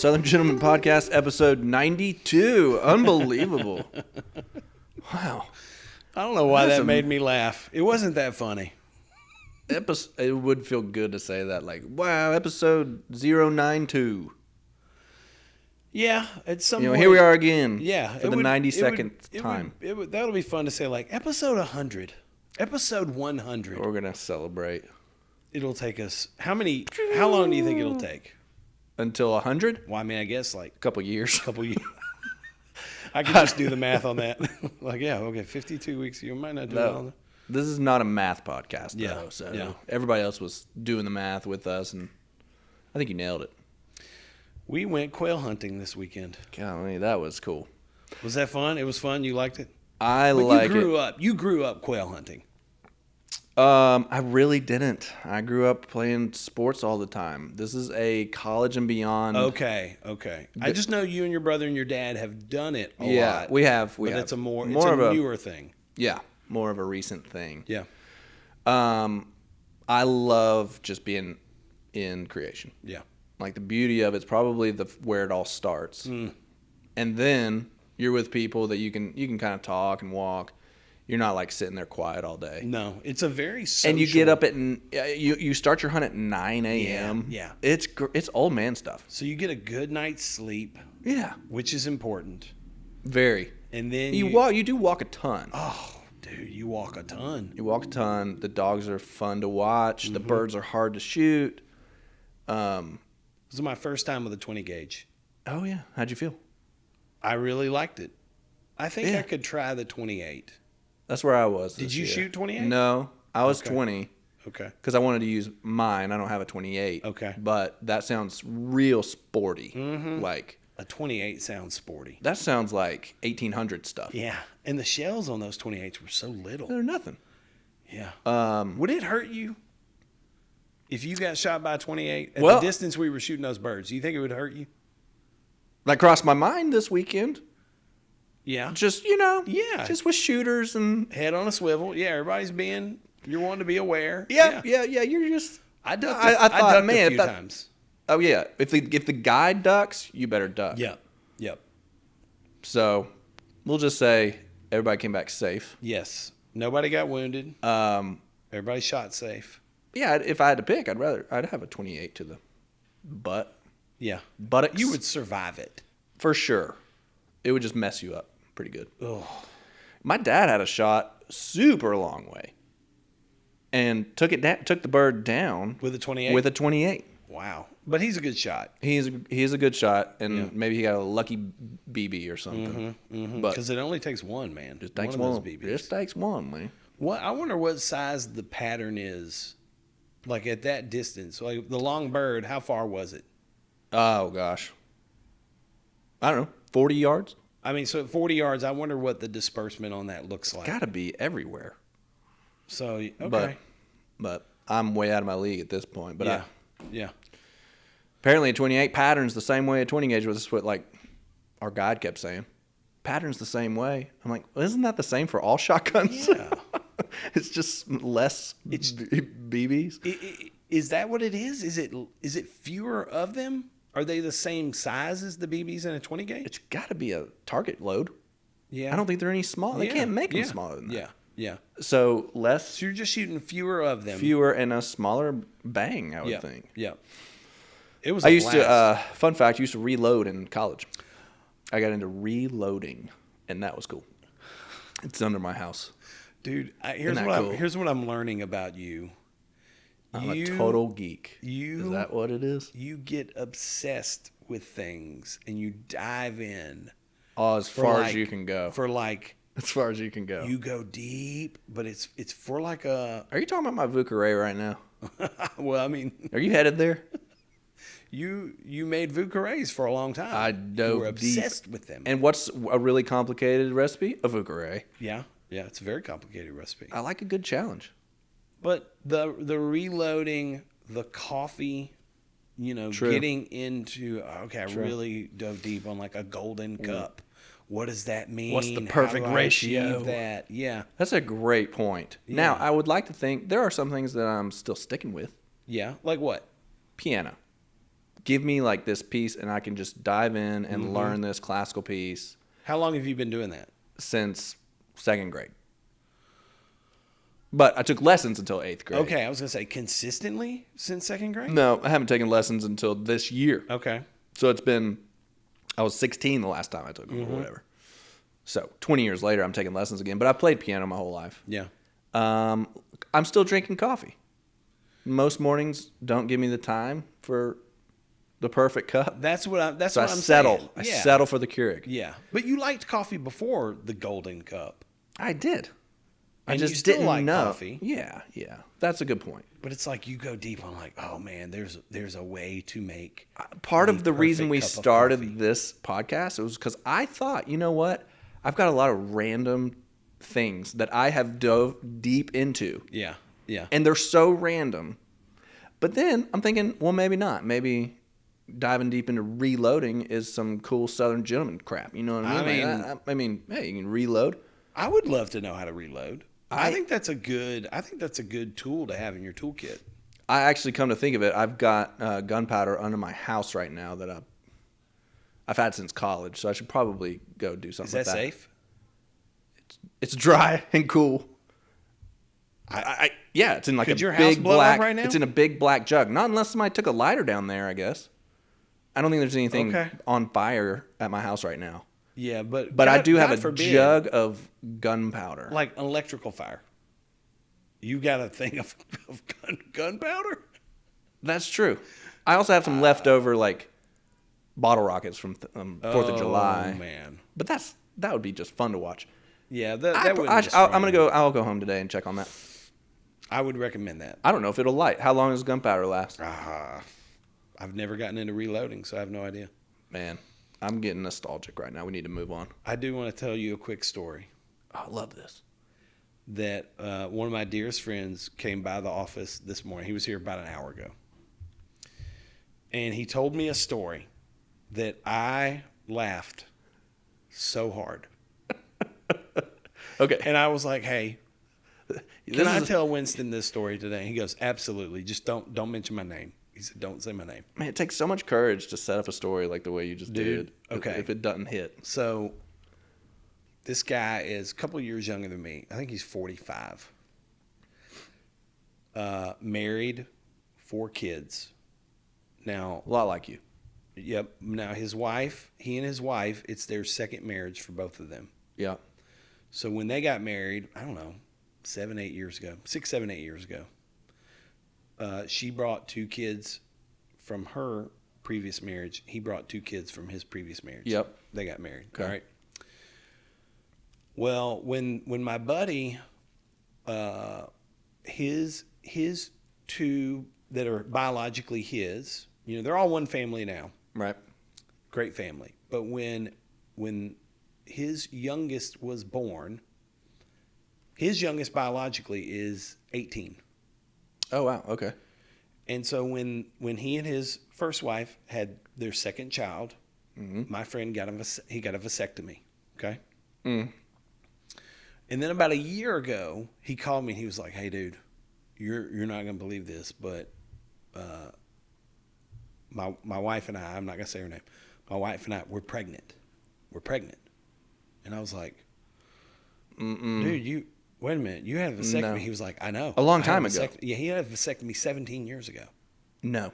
Southern Gentleman Podcast, episode 92. Unbelievable. Wow. I don't know why that made me laugh. It wasn't that funny. It would feel good to say that, like, wow, episode 092. Yeah, at some point. Here we are again. Yeah. For the 92nd time. That'll be fun to say, like, episode 100. Episode 100. We're going to celebrate. It'll take us, how long do you think it'll take? Until 100? Well, I mean, I guess, like, A couple years. I can just do the math on that. Like, yeah, okay, 52 weeks. You might not do it all that. This is not a math podcast, though. Yeah, So yeah. Everybody else was doing the math with us, and I think you nailed it. We went quail hunting this weekend. Golly, that was cool. Was that fun? It was fun? You liked it? You grew up quail hunting. I really didn't. I grew up playing sports all the time. This is a college and beyond. Okay. I just know you and your brother and your dad have done it a lot. Yeah, we have. But it's a more of a newer thing. Yeah, more of a recent thing. Yeah. I love just being in creation. Yeah. Like, the beauty of it's probably where it all starts. And then you're with people that you can kind of talk and walk. You're not like sitting there quiet all day. No, it's a very social. And you get up at you start your hunt at 9 a.m. Yeah. It's old man stuff. So you get a good night's sleep. Yeah. Which is important. Very. And then you do walk a ton. Oh, dude, you walk a ton. You walk a ton. The dogs are fun to watch. The birds are hard to shoot. This was my first time with a 20 gauge. Oh yeah. How'd you feel? I really liked it. I think Yeah. I could try the 28. That's where I was. Did you shoot 28? No, I was Okay. 20 Okay. because I wanted to use mine. I don't have a 28. Okay. But that sounds real sporty. Like, A 28 sounds sporty. that sounds like 1800 stuff. Yeah. And the shells on those 28s were so little. They're nothing. Yeah. Would it hurt you if you got shot by a 28 at Well- the distance we were shooting those birds? Do you think it would hurt you? That crossed my mind this weekend. Yeah. Just, Yeah. just with shooters and Head on a swivel. Yeah, you're wanting to be aware. yeah. You're just. I ducked, I thought, ducked man, a if few that- times. Oh yeah, if the guy ducks, you better duck. Yep. So, we'll just say everybody came back safe. Yes. Nobody got wounded. Everybody shot safe. Yeah, if I had to pick, I'd have a 28 to the butt. Yeah. Buttocks. You would survive it. For sure. It would just mess you up pretty good. Oh. My dad had a shot super long way and took the bird down With a 28? with a 28. Wow. But he's a good shot. He's a good shot, and Yeah. maybe he got a lucky BB or something. But Because it only takes one, man. just takes one. one. Of those BBs. Just takes one, man. I wonder what size the pattern is. Like at that distance. Like the long bird, how far was it? Oh gosh, I don't know, 40 yards. I mean, so at 40 yards, I wonder what the disbursement on that looks like. Got to be everywhere. So, okay. But I'm way out of my league at this point. But yeah. apparently a 28 pattern's the same way a 20 gauge was. That's what like our guide kept saying. Pattern's the same way. I'm like, well, isn't that the same for all shotguns? Yeah. It's just less BBs. Is that what it is? Is it fewer of them? Are they the same size as the BBs in a 20 gauge? It's got to be a target load. Yeah. I don't think they're any small. They can't make them smaller than that. Yeah. So less, So you're just shooting fewer of them. fewer, and a smaller bang, I would Yeah. think. Yeah. It was. I used to, fun fact, I used to reload in college. I got into reloading, and that was cool. It's under my house. Dude, Isn't that cool? here's what I'm learning about you. I'm a total geek. You Is that what it is? You get obsessed with things and you dive in. Oh, as far as you can go. As far as you can go. You go deep, but it's for like a. Are you talking about my Vucare right now? Well, I mean, Are you headed there? you made Vucares for a long time. I dove You were obsessed with them. And what's a really complicated recipe? A Vucare. Yeah, it's a very complicated recipe. I like a good challenge. But the reloading, the coffee, True. getting into, okay, I really dove deep on like a golden cup. What does that mean? What's the perfect How do I ratio? achieve that? Yeah. That's a great point. Yeah. Now, I would like to think there are some things that I'm still sticking with. Yeah. Like what? Piano. give me like this piece and I can just dive in and learn this classical piece. How long have you been doing that? Since 2nd grade. But I took lessons until 8th grade. Okay, I was going to say consistently since 2nd grade? No, I haven't taken lessons until this year. Okay. So it's been, I was 16 the last time I took them or whatever. So 20 years later, I'm taking lessons again. But I've played piano my whole life. Yeah. I'm still drinking coffee. Most mornings don't give me the time for the perfect cup. That's what I'm So I saying. I settle for the Keurig. Yeah. But you liked coffee before the golden cup. I did. I And just you still didn't like know. coffee. Yeah. That's a good point. But it's like you go deep on like, oh man, there's a way to make Part of the reason we perfect cup of started coffee. this podcast was because I thought, you know what? I've got a lot of random things that I have dove deep into. Yeah. Yeah. And they're so random. But then I'm thinking, well, maybe not. Maybe diving deep into reloading is some cool Southern gentleman crap. You know what I mean? I mean, hey, you can reload. I would love to know how to reload. I think that's a good tool to have in your toolkit. I actually, come to think of it, I've got gunpowder under my house right now that I've had since college, so I should probably go do something Is that with that. safe? It's dry and cool. Yeah, it's in like Could a your house big blow up black. right now? It's in a big black jug. Not unless somebody took a lighter down there, I guess. I don't think there's anything Okay. on fire at my house right now. Yeah, but I God- do have God a forbid, jug of gunpowder. like electrical fire. You got a thing of gunpowder? That's true. I also have some leftover like bottle rockets from 4th of July. Oh man. But that would be just fun to watch. Yeah, that would. I'm I'll go home today and check on that. I would recommend that. I don't know if it'll light. How long does gunpowder last? I've never gotten into reloading, so I have no idea. Man, I'm getting nostalgic right now. We need to move on. I do want to tell you a quick story. Oh, I love this. That one of my dearest friends came by the office this morning. He was here about an hour ago. And he told me a story that I laughed so hard. Okay. And I was like, hey, This can I is- tell Winston this story today? He goes, absolutely. Just don't mention my name. He said, don't say my name. Man, it takes so much courage to set up a story like the way you just Dude, did. okay. If it doesn't hit. So this guy is a couple of years younger than me. I think he's 45. Married, 4 kids. Now, A lot like you. yep. Now he and his wife, it's their second marriage for both of them. Yeah. So when they got married, I don't know, 7, 8 years ago, she brought 2 kids from her previous marriage. He brought 2 kids from his previous marriage. Yep. They got married. Okay. All right. Well, when my buddy, his 2 that are biologically his, they're all one family now. Right. Great family. But when his youngest was born, his youngest biologically is 18. Oh, wow. Okay. And so when he and his first wife had their second child, my friend got a vasectomy. Okay. Mm. And then about a year ago, he called me and he was like, "Hey, dude, you're not gonna believe this, but my wife and I'm not gonna say her name. My wife and we're pregnant. And I was like, dude, wait a minute, you had a vasectomy. No. He was like, I know. A long I had time a ago. Yeah, he had a vasectomy 17 years ago. No.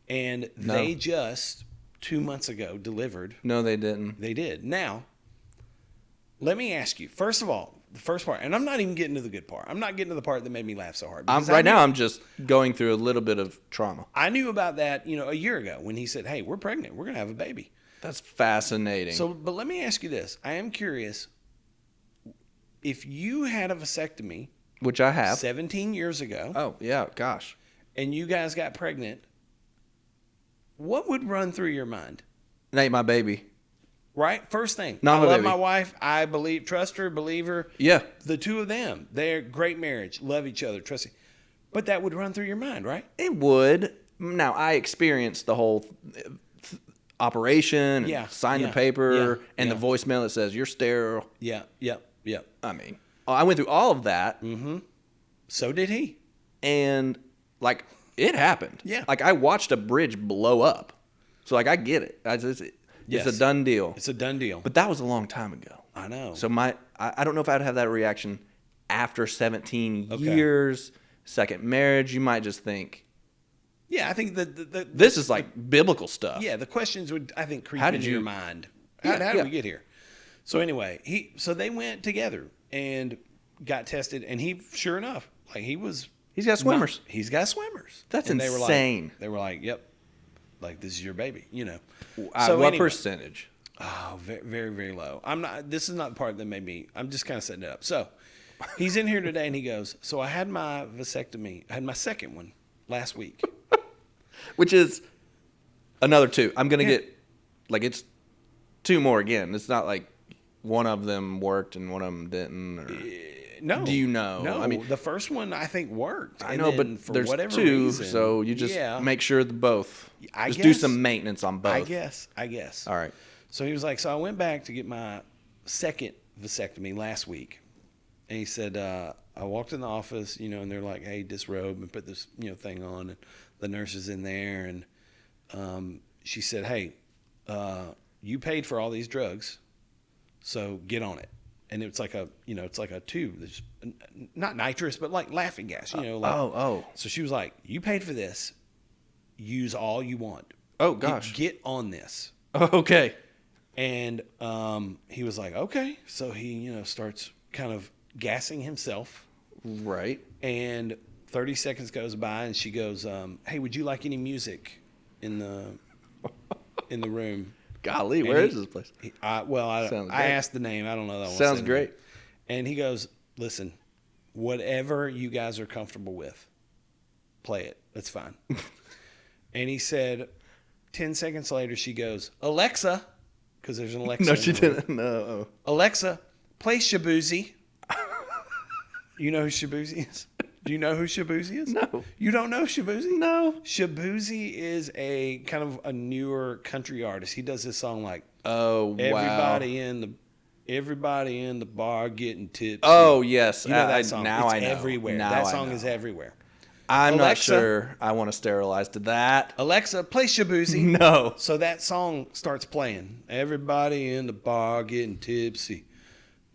And No. they just 2 months ago delivered. No, they didn't. They did. Now, let me ask you, first of all, the first part, and I'm not even getting to the good part. I'm not getting to the part that made me laugh so hard. because Right now, I'm just going through a little bit of trauma. I knew about that, a year ago when he said, "Hey, we're pregnant. We're going to have a baby." That's fascinating. So, but let me ask you this. I am curious. If you had a vasectomy Which I have. 17 years ago Oh, yeah. Gosh. and you guys got pregnant, what would run through your mind? It ain't my baby. Right? First thing. Not I my love baby. my wife. I trust her, believe her. Yeah. The 2 of them, they're great marriage, love each other, trust each. But that would run through your mind, right? It would. Now, I experienced the whole operation and Yeah, signed yeah, the paper yeah, and yeah. the voicemail that says, you're sterile. Yeah. I mean, I went through all of that. So did he. And, like, it happened. Yeah. Like, I watched a bridge blow up. So, like, I get it. It's a done deal. It's a done deal. But that was a long time ago. I know. So, I don't know if I'd have that reaction after 17 years, second marriage. You might just think, yeah, I think that this is like biblical stuff. Yeah, the questions would, I think, creep into your mind. How did we get here? So anyway, so they went together and got tested, and he, sure enough, like he's got swimmers. He's got swimmers. That's and insane. They were like, yep, like this is your baby, you know. So what percentage? Oh, very, very, very low. This is not the part that made me, I'm just kind of setting it up. So he's in here today and he goes, so I had my vasectomy. I had my second one last week. Which is another 2. I'm going to get, like, it's 2 more again. It's not like one of them worked and one of them didn't. Or... No. Do you know? No. I mean, the first one I think worked. I know, but for there's whatever 2, reason, so you just make sure the both. Do some maintenance on both. I guess. All right. So he was like, so I went back to get my second vasectomy last week. And he said, I walked in the office, you know, and they're like, hey, disrobe and put this, you know, thing on. And the nurse is in there. And she said, hey, you paid for all these drugs, so get on it. And it's like it's like a tube. There's not nitrous, but like laughing gas, you know. Like, So she was like, you paid for this. Use all you want. Oh, gosh. Get on this. Okay. And he was like, okay. So he, you know, starts kind of gassing himself. Right. And 30 seconds goes by and she goes, hey, would you like any music in the room? Golly, where is this place? I asked the name. I don't know that one. Sounds great. And he goes, listen, whatever you guys are comfortable with, play it. That's fine. And he said, 10 seconds later, she goes, Alexa, because there's an Alexa. No, she didn't. No. Alexa, play Shabuzi. You know who Shabuzi is? Do you know who Shabuzi is? No. You don't know Shabuzi? No. Shabuzi is a kind of a newer country artist. He does this song like, wow. Everybody in the bar getting tipsy. Oh, yes. You know that song. Now it's I know. everywhere. That song is everywhere. I'm not sure I want to sterilize to that. Alexa, play Shabuzi. No. So that song starts playing. Everybody in the bar getting tipsy.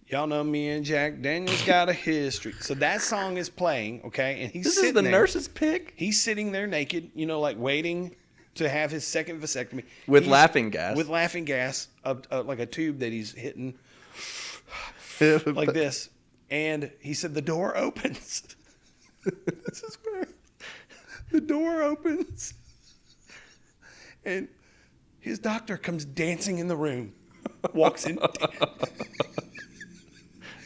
Y'all know me and Jack Daniels got a history. So that song is playing, okay? And he's sitting there. This is the nurse's pick? He's sitting there naked, you know, like waiting to have his second vasectomy. With laughing gas. With laughing gas, like a tube that he's hitting like this. And he said the door opens. This is where the door opens. And his doctor comes dancing in the room. Walks in.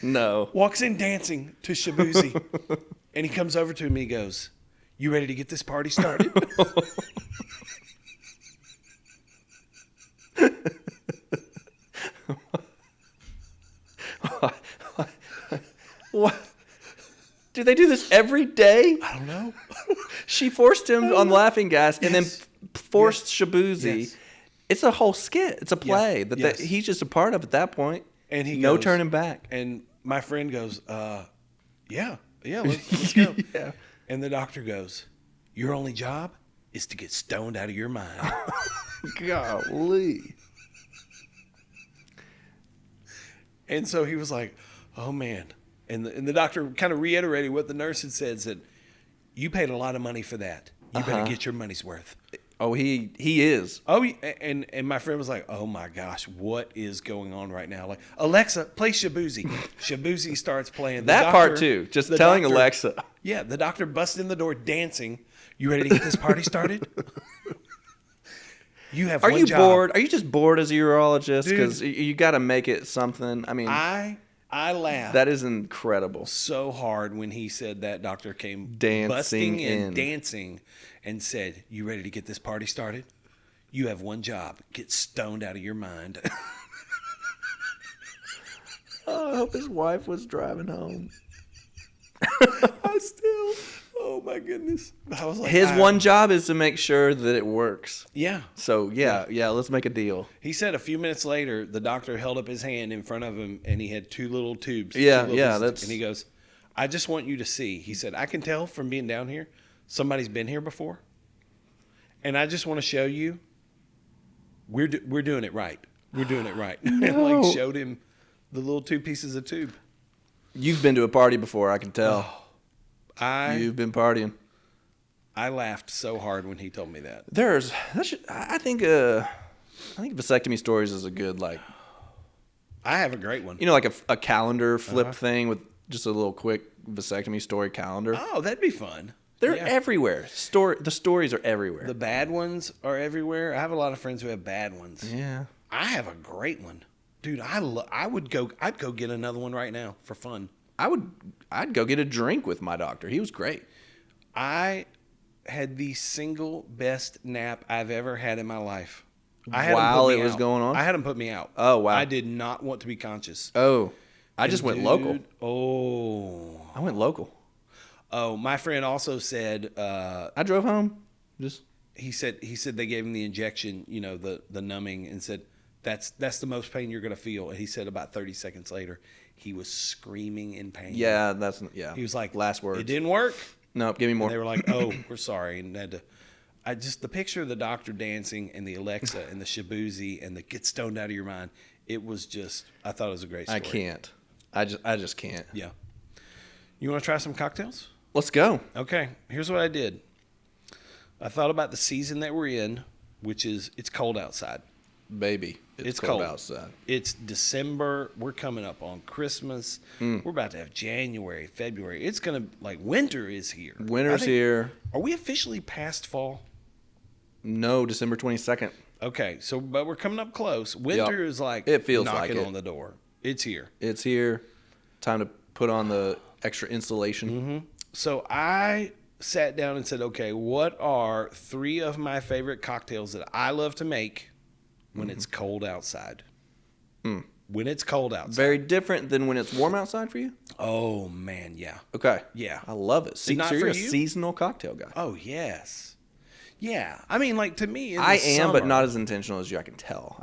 No. Walks in dancing to Shabuzi. And he comes over to me. He goes, you ready to get this party started? What? Do they do this every day? I don't know. She forced him on laughing gas and then forced Shabuzi. Yes. It's a whole skit. It's a play that he's just a part of at that point. And he no goes, turning back. And my friend goes, let's go. Yeah. And the doctor goes, your only job is to get stoned out of your mind. Golly. And so he was like, oh, man. And the doctor kind of reiterated what the nurse had said, you paid a lot of money for that. You better get your money's worth. Oh, he is. Oh, and my friend was like, oh, my gosh, what is going on right now? Like, Alexa, play Shabuzi. Shabuzi starts playing. That part, too. Just telling Alexa. Yeah, the doctor busts in the door dancing. You ready to get this party started? You have one job. Are you bored? Are you just bored as a urologist? Because you got to make it something. I mean, I laughed. That is incredible. So hard when he said that doctor came busting in, dancing, and said, you ready to get this party started? You have one job. Get stoned out of your mind. I hope his wife was driving home. Oh my goodness. I was like, his one job is to make sure that it works. Yeah. So yeah, let's make a deal. He said a few minutes later, the doctor held up his hand in front of him and he had 2 little tubes. And he goes, I just want you to see. He said, I can tell from being down here, somebody's been here before, and I just want to show you we're doing it right. We're doing it right. No. And like showed him the little 2 pieces of tube. You've been to a party before, I can tell. You've been partying. I laughed so hard when he told me that. I think vasectomy stories is a good, like, I have a great one. you know, like a calendar flip thing with just a little quick vasectomy story calendar. Oh, that'd be fun. They're everywhere. The stories are everywhere. The bad ones are everywhere. I have a lot of friends who have bad ones. Yeah. I have a great one. Dude, I'd go get another one right now for fun. I'd go get a drink with my doctor. He was great. I had the single best nap I've ever had in my life. Going on? I had him put me out. Oh, wow. I did not want to be conscious. Oh, I just went local. Oh. I went local. Oh, my friend also said I drove home. He said they gave him the injection, you know, the numbing, and said that's the most pain you're going to feel. And he said about 30 seconds later, he was screaming in pain. Yeah, He was like, last words. It didn't work. No, give me more. And they were like, oh, we're sorry. And the picture of the doctor dancing and the Alexa and the Shabuzi and the get stoned out of your mind. It was just, I thought it was a great story. I can't. I just can't. Yeah. You want to try some cocktails? Let's go. Okay. Here's what I did. I thought about the season that we're in, which is, it's cold outside. Baby, it's cold outside. It's December. We're coming up on Christmas. We're about to have January, February. It's going to, like, winter is here. Winter's here. Are we officially past fall? No, December 22nd. Okay, but we're coming up close. Winter is like it feels knocking like on the door. It's here. It's here. Time to put on the extra insulation. Mm-hmm. So I sat down and said, okay, what are 3 of my favorite cocktails that I love to make when it's cold outside? When it's cold outside. Very different than when it's warm outside for you? Oh, man, yeah. Okay. Yeah. I love it. So you're a seasonal cocktail guy. Oh, yes. Yeah. I mean, like, to me, I am, but not as intentional as you, I can tell.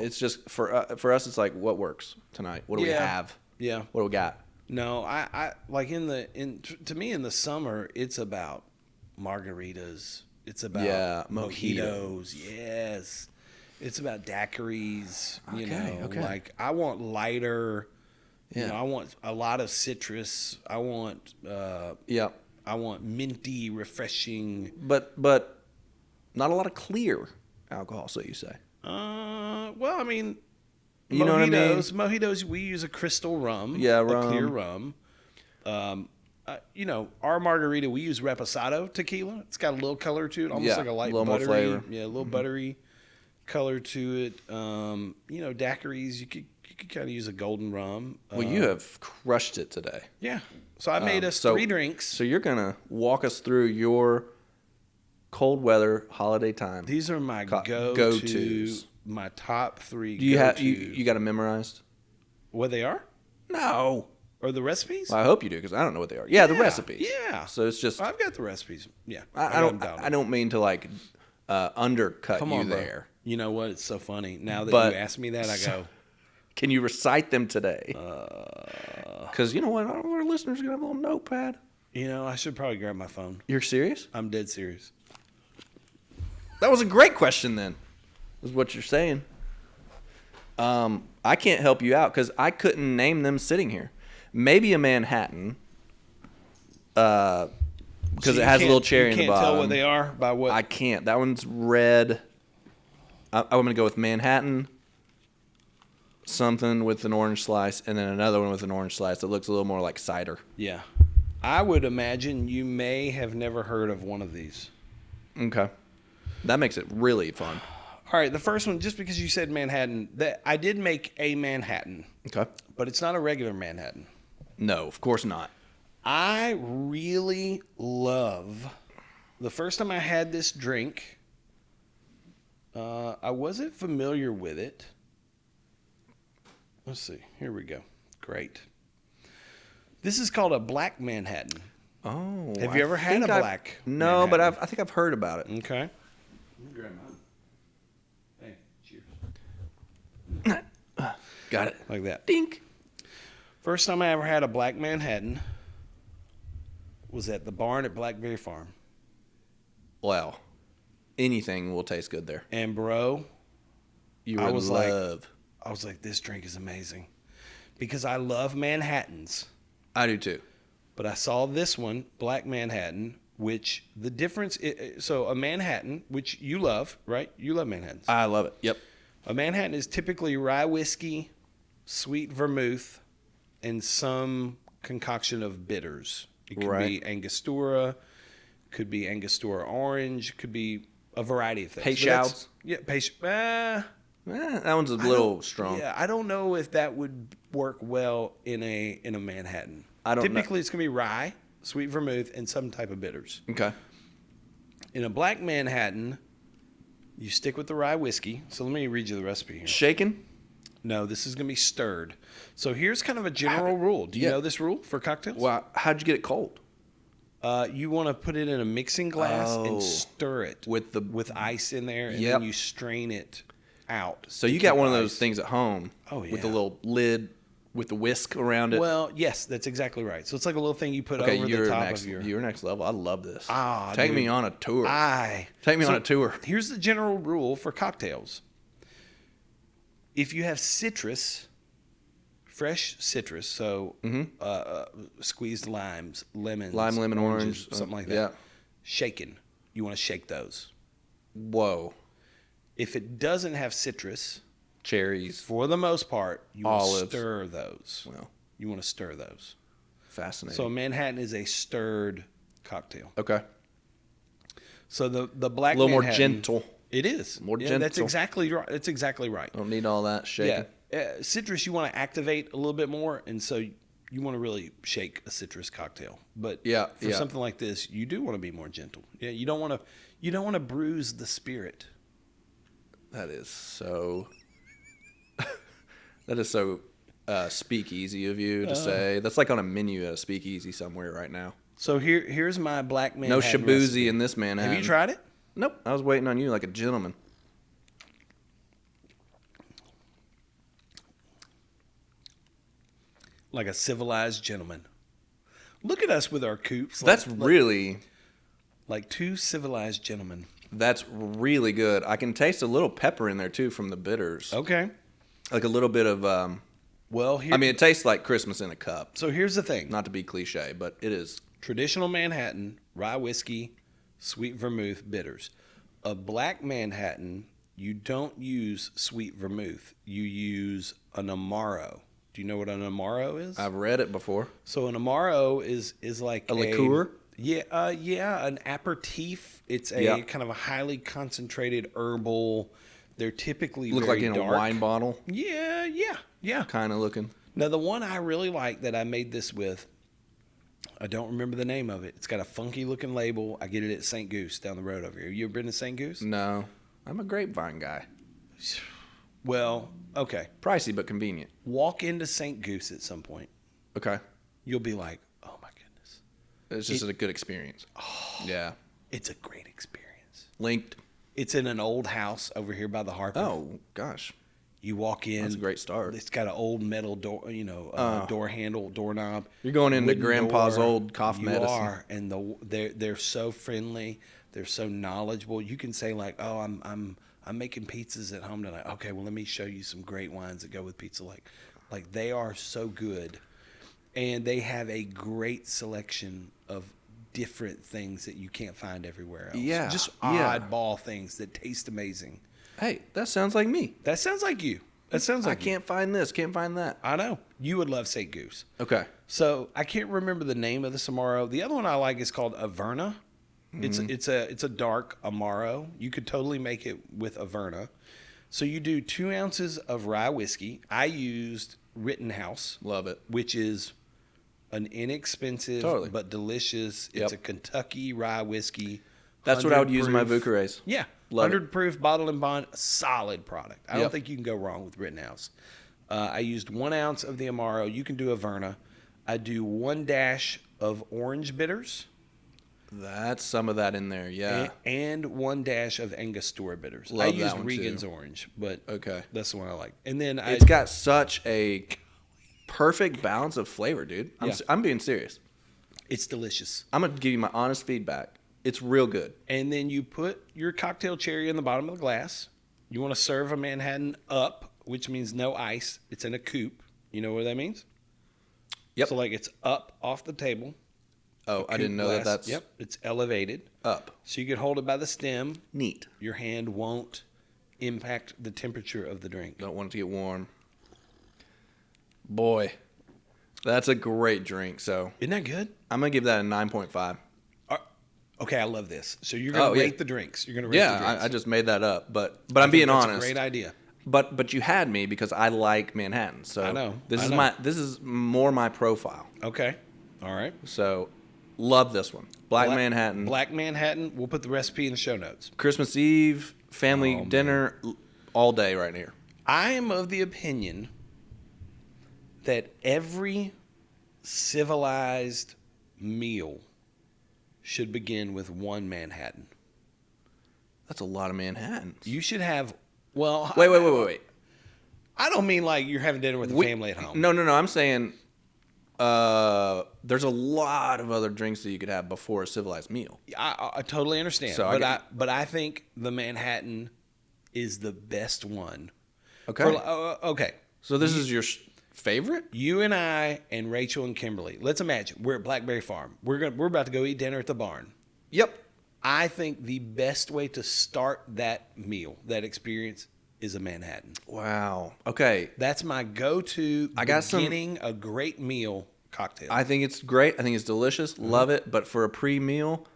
It's just, for us, it's like, what works tonight? What do we have? Yeah. What do we got? No, I like to me in the summer, it's about margaritas. It's about mojitos. Yes. It's about daiquiris. You know, like I want lighter. Yeah. You know, I want a lot of citrus. I want. I want minty, refreshing. But not a lot of clear alcohol, so you say. Well, I mean. You know what I mean? Mojitos, we use a crystal rum. Yeah, a clear rum. You know, our margarita, we use reposado tequila. It's got a little color to it, almost like a light buttery. More flavor. Yeah, a little buttery color to it. You know, daiquiris, you could kind of use a golden rum. Well, you have crushed it today. Yeah. So I made us 3 drinks. So you're going to walk us through your cold weather holiday time. These are my go-tos. My top 3 Do you have you got them memorized? What they are? No. Or the recipes? Well, I hope you do, because I don't know what they are. Yeah, the recipes. Yeah. So it's just I've got the recipes. Yeah. I don't mean to like undercut you there. Bro. You know what? It's so funny. Now that you ask me that, I go. Can you recite them today? Because you know what? Our listeners are gonna have a little notepad. You know, I should probably grab my phone. You're serious? I'm dead serious. That was a great question then. Is what you're saying. I can't help you out because I couldn't name them sitting here. Maybe a Manhattan, because it has a little cherry in the bottom. You can't tell what they are by what? I can't. That one's red. I'm going to go with Manhattan, something with an orange slice, and then another one with an orange slice that looks a little more like cider. Yeah. I would imagine you may have never heard of one of these. Okay. That makes it really fun. All right, the first one, just because you said Manhattan, I did make a Manhattan. Okay. But it's not a regular Manhattan. No, of course not. I really love, the first time I had this drink, I wasn't familiar with it. Let's see. Here we go. Great. This is called a Black Manhattan. Oh. Have you ever had a black No, Manhattan? but I think I've heard about it. Okay. Let me grab mine. Hey, cheers. Got it. Like that. Dink. First time I ever had a Black Manhattan was at the barn at Blackberry Farm. Well, anything will taste good there. And bro, I was like, this drink is amazing. Because I love Manhattans. I do too. But I saw this one, Black Manhattan, which the difference is, so a Manhattan, which you love, right? You love Manhattans. I love it. Yep. A Manhattan is typically rye whiskey, sweet vermouth, and some concoction of bitters. It could be Angostura, could be Angostura orange, could be a variety of things. Peychaud's? Yeah, that one's a little strong. Yeah, I don't know if that would work well in a Manhattan. I don't know. Typically, it's going to be rye, sweet vermouth, and some type of bitters. Okay. In a Black Manhattan, you stick with the rye whiskey. So let me read you the recipe here. Shaken? No, this is going to be stirred. So here's kind of a general rule. Do you know this rule for cocktails? Well, how'd you get it cold? You want to put it in a mixing glass and stir it with ice in there, and then you strain it out. So you got one of those things at home with a little lid with the whisk around it. Well, yes, that's exactly right. So it's like a little thing you put over the top of your... You're next level. I love this. Take me on a tour. Take me on a tour. Here's the general rule for cocktails. If you have citrus, fresh citrus, so squeezed limes, lemons, lemon, oranges, orange, something like that, shaken. You want to shake those. Whoa. If it doesn't have citrus, cherries, for the most part, you olives, want to stir those. Well, you want to stir those. Fascinating. So Manhattan is a stirred cocktail. Okay. So the Black Manhattan, a little more gentle. It is More gentle. That's exactly right. That's exactly right. Don't need all that shaking. Yeah, citrus you want to activate a little bit more, and so you want to really shake a citrus cocktail. But for something like this, you do want to be more gentle. Yeah, you don't want to bruise the spirit. That is so. Speakeasy of you to say. That's like on a menu at a speakeasy somewhere right now. So here's my Black Manhattan. No shabuzi recipe. in this Manhattan. Have you tried it? Nope. I was waiting on you like a gentleman. Like a civilized gentleman. Look at us with our coupes. That's really... Like two civilized gentlemen. That's really good. I can taste a little pepper in there, too, from the bitters. Okay. Like a little bit of... it tastes like Christmas in a cup. So here's the thing. Not to be cliche, but it is. Traditional Manhattan, rye whiskey, sweet vermouth, bitters. A Black Manhattan, you don't use sweet vermouth. You use an Amaro. Do you know what an Amaro is? I've read it before. So an Amaro is like a liqueur? An aperitif. It's a kind of a highly concentrated herbal. They're typically look very like in dark. A wine bottle. Yeah. Kind of looking. Now the one I really like that I made this with, I don't remember the name of it. It's got a funky looking label. I get it at St. Goose down the road over here. You ever been to St. Goose? No, I'm a grapevine guy. Well, okay. Pricey but convenient. Walk into St. Goose at some point. Okay. You'll be like, oh my goodness. It's just a good experience. Oh, yeah. It's a great experience. Linked. It's in an old house over here by the Harper. Oh, gosh. You walk in. That's a great start. It's got an old metal door, door handle, doorknob. You're going into Grandpa's old cough medicine. You are, and they're so friendly. They're so knowledgeable. You can say like, oh, I'm making pizzas at home tonight. Okay, well, let me show you some great wines that go with pizza. Like they are so good, and they have a great selection of different things that you can't find everywhere else. Yeah, just oddball things that taste amazing. Hey, that sounds like me. That sounds like you. That sounds like I can't find this, can't find that. I know. You would love St. Goose. Okay. So I can't remember the name of the Amaro. The other one I like is called Averna. Mm-hmm. It's a dark Amaro. You could totally make it with Averna. So you do 2 ounces of rye whiskey. I used Rittenhouse. Love it. Which is an inexpensive but delicious. It's a Kentucky rye whiskey. That's what I would use in my Vucarays. Yeah. Love 100 proof, bottle and bond, solid product. I don't think you can go wrong with Rittenhouse. I used 1 ounce of the Amaro. You can do Averna. I do 1 dash of orange bitters. That's some of that in there, yeah. And 1 dash of Angostura bitters. Love I used that one Regan's too. Orange, but okay, that's the one I like. And then it's got such a perfect balance of flavor, dude. I'm being serious. It's delicious. I'm gonna give you my honest feedback. It's real good. And then you put your cocktail cherry in the bottom of the glass. You want to serve a Manhattan up, which means no ice. It's in a coupe. You know what that means? Yep. So like it's up off the table. Oh, I didn't know glass. that's Yep, it's elevated up. So you could hold it by the stem. Neat. Your hand won't impact the temperature of the drink. Don't want it to get warm. Boy, that's a great drink. So Isn't that good? I'm gonna give that a 9.5. Okay, I love this. So you're gonna rate the drinks. You're gonna rate the drinks. I just made that up, but I'm being honest. That's a great idea. But you had me because I like Manhattan. So I know. This is more my profile. Okay. All right. So love this one. Black Manhattan. Black Manhattan. We'll put the recipe in the show notes. Christmas Eve, family dinner, all day right here. I am of the opinion that every civilized meal should begin with one Manhattan. That's a lot of Manhattans. You should have, well... Wait. I don't mean like you're having dinner with the family at home. No. I'm saying there's a lot of other drinks that you could have before a civilized meal. I totally understand. So but I think the Manhattan is the best one. Okay. Okay. So this is your favorite? You and I and Rachel and Kimberly. Let's imagine we're at Blackberry Farm. We're about to go eat dinner at the barn. Yep. I think the best way to start that meal, that experience, is a Manhattan. Wow. Okay. That's my go-to beginning a great meal cocktail. I think it's great. I think it's delicious. Mm-hmm. Love it. But for a pre-meal,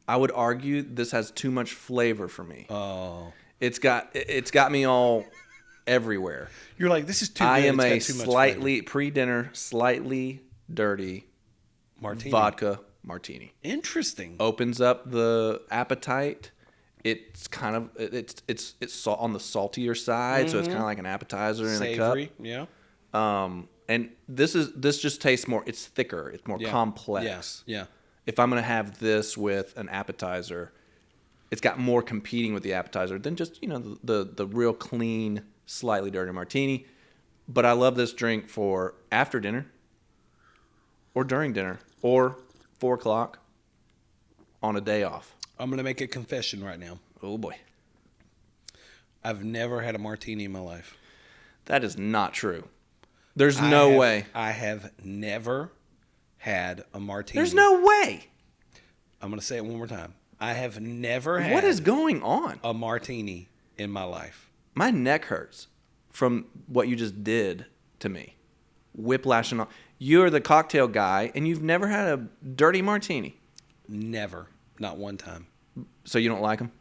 I would argue this has too much flavor for me. Oh. It's got me all everywhere. You're like, this is too good. I am a slightly pre-dinner, slightly dirty martini. Vodka martini. Interesting. Opens up the appetite. It's kind of it's on the saltier side, so it's kind of like an appetizer in Savory, a cup. Yeah. And this just tastes more. It's thicker. It's more complex. Yeah. If I'm gonna have this with an appetizer, it's got more competing with the appetizer than just the real clean, slightly dirty martini. But I love this drink for after dinner, or during dinner, or 4 o'clock on a day off. I'm going to make a confession right now. Oh, boy. I've never had a martini in my life. That is not true. There's no way. I have never had a martini. There's no way. I'm going to say it one more time. I have never had What is going on? A martini in my life. My neck hurts from what you just did to me. Whiplash and all. You're the cocktail guy, and you've never had a dirty martini. Never. Not one time. So you don't like them?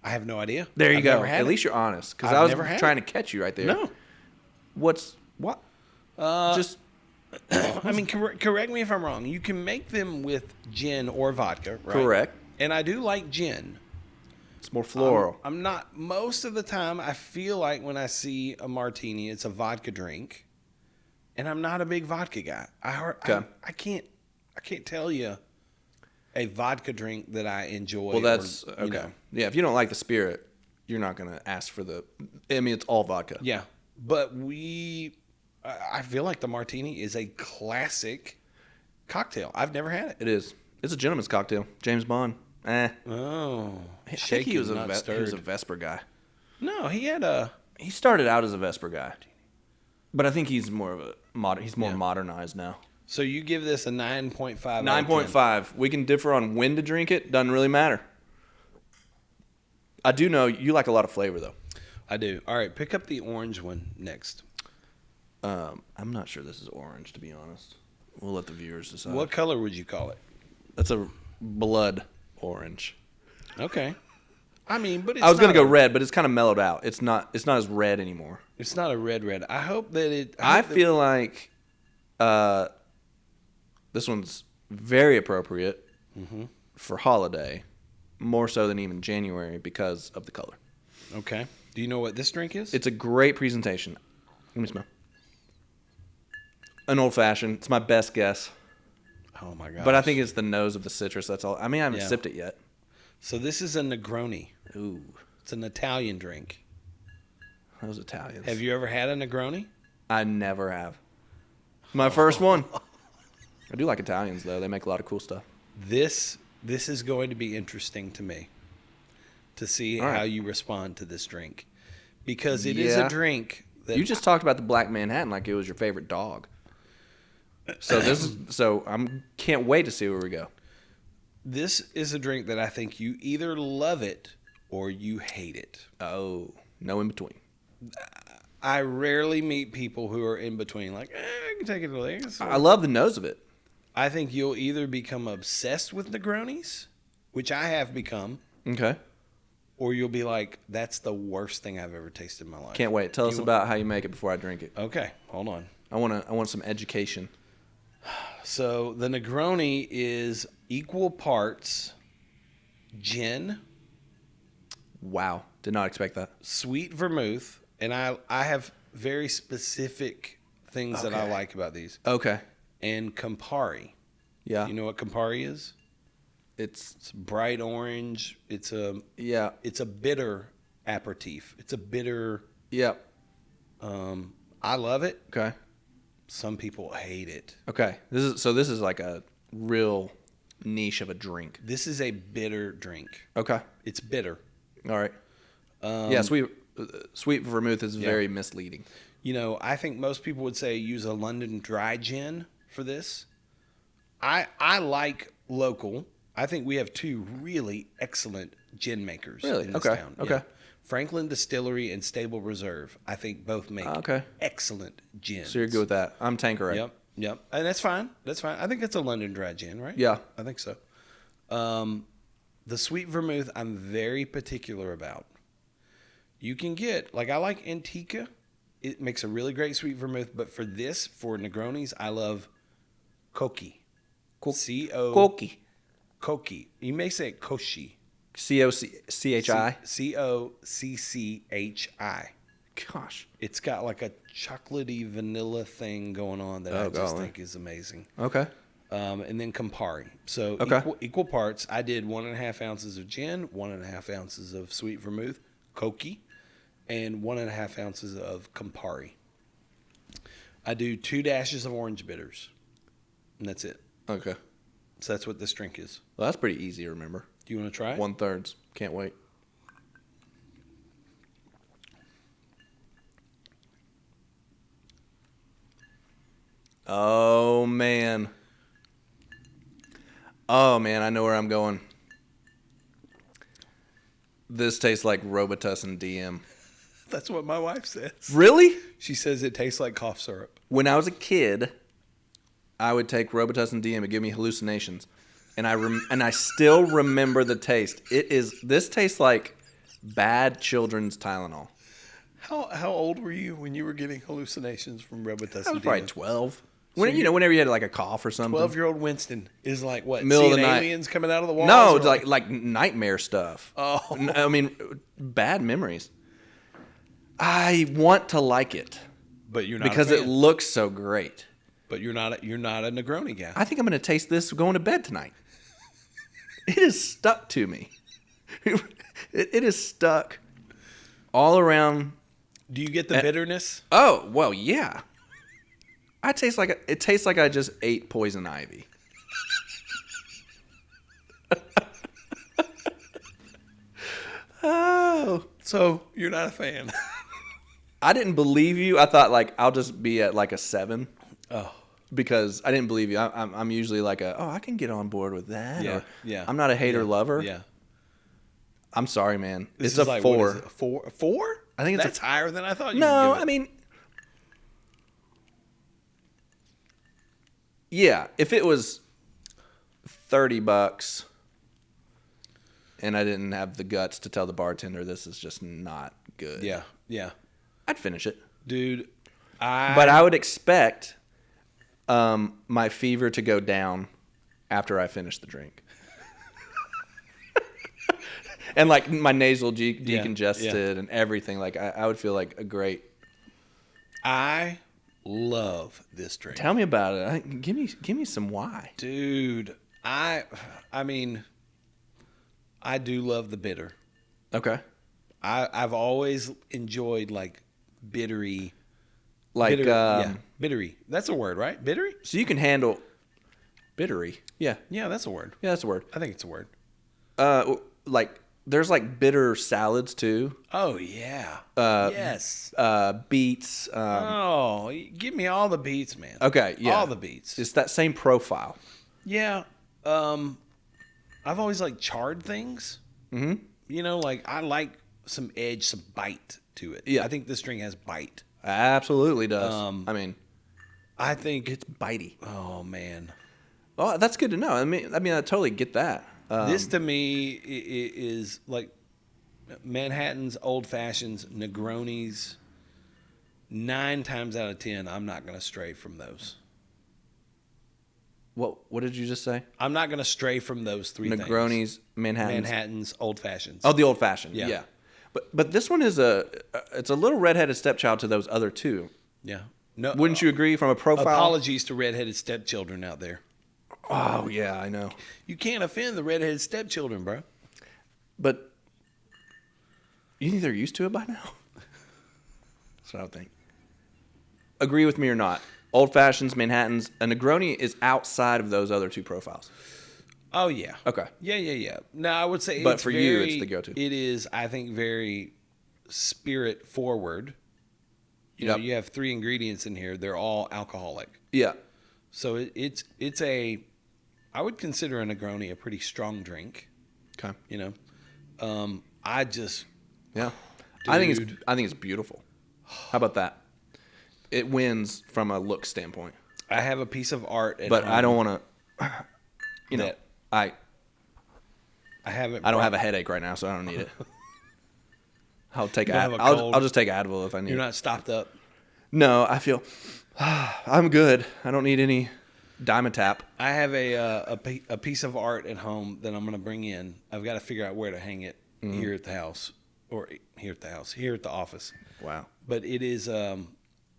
I have no idea. There you go. At least you're honest. Because I was trying to catch you right there. No. What? Just. I mean, correct me if I'm wrong. You can make them with gin or vodka, right? Correct. And I do like gin. It's more floral. I'm not. Most of the time, I feel like when I see a martini, it's a vodka drink. And I'm not a big vodka guy. I can't tell you a vodka drink that I enjoy. Well, that's okay. Yeah, if you don't like the spirit, you're not going to ask for it's all vodka. Yeah, but I feel like the martini is a classic cocktail. I've never had it. It is. It's a gentleman's cocktail. James Bond. Oh, I think he was a Vesper guy. No, he started out as a Vesper guy. But I think he's more of a modernized now. So you give this a 9.5. 9.5. We can differ on when to drink it. Doesn't really matter. I do know you like a lot of flavor, though. I do. All right, pick up the orange one next. I'm not sure this is orange, to be honest. We'll let the viewers decide. What color would you call it? That's a blood orange. Okay. I mean, but I was gonna go red, but it's kind of mellowed out. It's not as red anymore. It's not a red. I hope that it. I feel like this one's very appropriate for holiday, more so than even January because of the color. Okay. Do you know what this drink is? It's a great presentation. Let me smell. An old fashioned. It's my best guess. Oh my god! But I think it's the nose of the citrus. That's all. I mean, I haven't sipped it yet. So this is a Negroni. Ooh. It's an Italian drink. Those Italians. Have you ever had a Negroni? I never have. My first one. I do like Italians, though. They make a lot of cool stuff. This this is going to be interesting to me to see All right. how you respond to this drink. Because it is a drink that You just talked about the Black Manhattan like it was your favorite dog. So can't wait to see where we go. This is a drink that I think you either love it or you hate it. Oh, no in between. I rarely meet people who are in between, like, I can take it or leave it. I love the nose of it. I think you'll either become obsessed with Negronis, which I have become, Okay. or you'll be like, that's the worst thing I've ever tasted in my life. Can't wait. Tell us about how you make it before I drink it. Okay, hold on. I want some education. So the Negroni is equal parts gin, Wow. Did not expect that. sweet vermouth, and I have very specific things that I Okay. like about these, Okay. and Campari. Yeah. You know what Campari is? It's It's bright orange. It's a bitter aperitif. It's a bitter. Yeah. I love it. Okay. Some people hate it. Okay. This is like a real niche of a drink. This is a bitter drink. Okay. It's bitter. All right. Yeah, sweet vermouth is very misleading. You know, I think most people would say use a London dry gin for this. I like local. I think we have two really excellent gin makers Really? in this Okay. town. Okay. Franklin Distillery and Stable Reserve, I think both make excellent gins. So you're good with that. I'm Tanqueray. Yep. And that's fine. That's fine. I think it's a London dry gin, right? Yeah. I think so. The sweet vermouth, I'm very particular about. You can get, like, I like Antica. It makes a really great sweet vermouth. But for Negronis, I love Koki. C-O. Koki. Koki. You may say it Koshi. Cocchi. Cocchi. Gosh. It's got like a chocolatey vanilla thing going on that I just think is amazing. Okay. And then Campari. So equal parts. I did 1.5 ounces of gin, 1.5 ounces of sweet vermouth, Koki, and 1.5 ounces of Campari. I do 2 dashes of orange bitters, and that's it. Okay. So that's what this drink is. Well, that's pretty easy to remember. Do you want to try it? 1/3. Can't wait. Oh, man. I know where I'm going. This tastes like Robitussin DM. That's what my wife says. Really? She says it tastes like cough syrup. When I was a kid, I would take Robitussin DM and give me hallucinations. And I still remember the taste. This tastes like bad children's Tylenol. How old were you when you were getting hallucinations from Robitussin? I was probably 12. Whenever you had like a cough or something. 12-year-old Winston is like what? Middle of seeing the night. aliens coming out of the walls? No, or it's like nightmare stuff. Oh. I mean, bad memories. I want to like it But you're not because a it fan. looks so great. But you're not a Negroni guy. I think I'm going to taste this going to bed tonight. It is stuck to me. It is stuck all around. Do you get the bitterness? Oh, well, yeah. It tastes like I just ate poison ivy. Oh. So you're not a fan. I didn't believe you. I thought like I'll just be at like a 7. Oh. Because I didn't believe you. I'm usually like I can get on board with that. Yeah, Or, yeah. I'm not a hater lover. Yeah. I'm sorry, man. This It's is a like, 4. What is it, a 4? A 4? I think it's That's higher than I thought you No, would give it. I mean, yeah. If it was $30 and I didn't have the guts to tell the bartender this is just not good. Yeah, yeah. I'd finish it. Dude, But I would expect my fever to go down after I finish the drink. And like my nasal decongested and everything. Like I would feel like a great. I love this drink. Tell me about it. Give me some why. Dude, I mean, I do love the bitter. Okay. I've always enjoyed like bittery. Like bittery. That's a word, right? Bittery? So you can handle Bittery. Yeah. Yeah, that's a word. Yeah, that's a word. I think it's a word. Like there's like bitter salads too. Oh yeah. Yes. Beets. Oh, give me all the beets, man. Okay, yeah. All the beets. It's that same profile. Yeah. I've always liked charred things. Mm-hmm. You know, like I like some edge, some bite to it. Yeah. I think this drink has bite. Absolutely does. I mean, I think it's bitey. Oh man. Oh, that's good to know. I mean, I totally get that. This to me is like Manhattan's, Old Fashions, Negronis. 9 times out of 10, I'm not going to stray from those. What did you just say? I'm not going to stray from those 3 things. Negronis, Manhattan's, Old Fashions. Oh, the Old Fashioned. Yeah. Yeah. But this one is it's a little redheaded stepchild to those other two. Yeah. No. Wouldn't you agree from a profile? Apologies to redheaded stepchildren out there. Oh, yeah, I know. You can't offend the redheaded stepchildren, bro. But you think they're used to it by now? That's what I would think. Agree with me or not? Old Fashions, Manhattans, a Negroni is outside of those other 2 profiles. Oh, yeah. Okay. Yeah. No, I would say but for you, it's the go-to. It is, I think, very spirit forward. You know, you have 3 ingredients in here. They're all alcoholic. Yeah. So it's a, I would consider a Negroni a pretty strong drink. Okay. You know, I just, yeah. Dude. I think it's beautiful. How about that? It wins from a look standpoint. I have a piece of art at but home I don't want to. You know, I haven't. I don't have a headache right now, so I don't need it. I'll take. I'll just take Advil if I need. You're not stopped up. No, I feel I'm good. I don't need any Dimetap. I have a piece of art at home that I'm going to bring in. I've got to figure out where to hang it here at the house, or here at the office. Wow. But it is